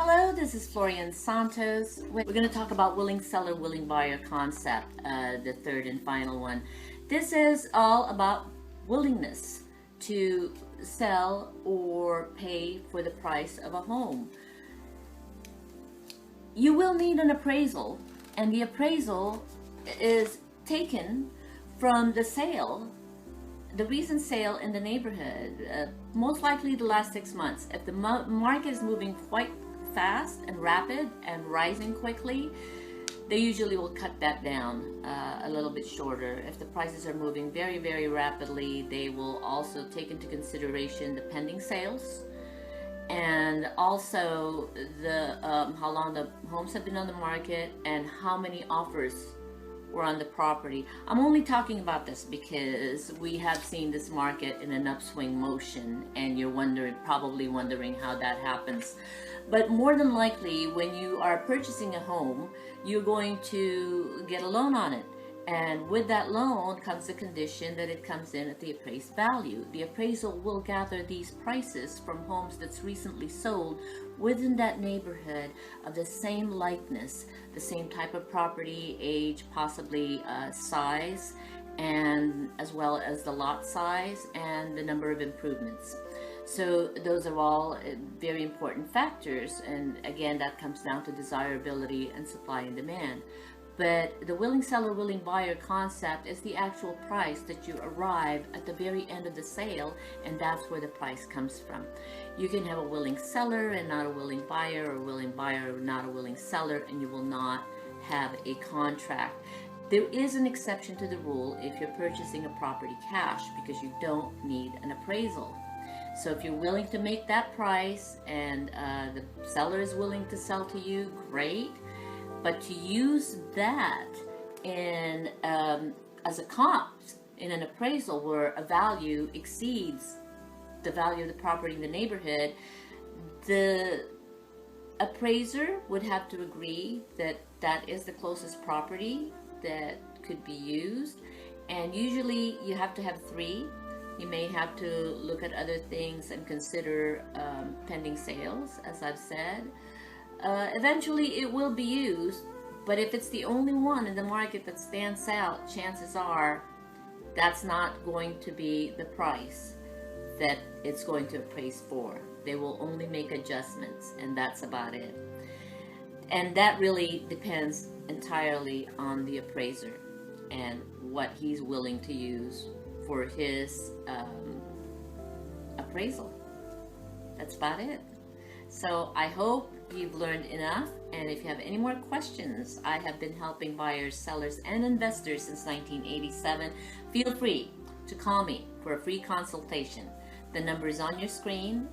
Hello, this is Florian Santos. We're going to talk about willing seller, willing buyer concept, the third and final one. This is all about willingness to sell or pay for the price of a home. You will need an appraisal, and the appraisal is taken from the sale, the recent sale in the neighborhood, most likely the last 6 months. If the market is moving quite fast and rapid and rising quickly, they usually will cut that down a little bit shorter. If the prices are moving very, very rapidly, they will also take into consideration the pending sales and also the how long the homes have been on the market and how many offers were on the property. I'm only talking about this because we have seen this market in an upswing motion, and you're probably wondering how that happens. But more than likely, when you are purchasing a home, you're going to get a loan on it. And with that loan comes the condition that it comes in at the appraised value. The appraisal will gather these prices from homes that's recently sold within that neighborhood of the same likeness, the same type of property, age, possibly size, and as well as the lot size and the number of improvements. So those are all very important factors, and again, that comes down to desirability and supply and demand. But the willing seller, willing buyer concept is the actual price that you arrive at the very end of the sale, and that's where the price comes from. You can have a willing seller and not a willing buyer, or a willing buyer and not a willing seller, and you will not have a contract. There is an exception to the rule if you're purchasing a property cash, because you don't need an appraisal. So if you're willing to make that price and the seller is willing to sell to you, great. But to use that in as a comp in an appraisal where a value exceeds the value of the property in the neighborhood, the appraiser would have to agree that that is the closest property that could be used. And usually you have to have 3. You may have to look at other things and consider pending sales, as I've said. Eventually it will be used, but if it's the only one in the market that stands out, chances are that's not going to be the price that it's going to appraise for. They will only make adjustments, and that's about it. And that really depends entirely on the appraiser and what he's willing to use for his appraisal. That's about it. So I hope you've learned enough, and if you have any more questions, I have been helping buyers, sellers, and investors since 1987. Feel free to call me for a free consultation. The number is on your screen.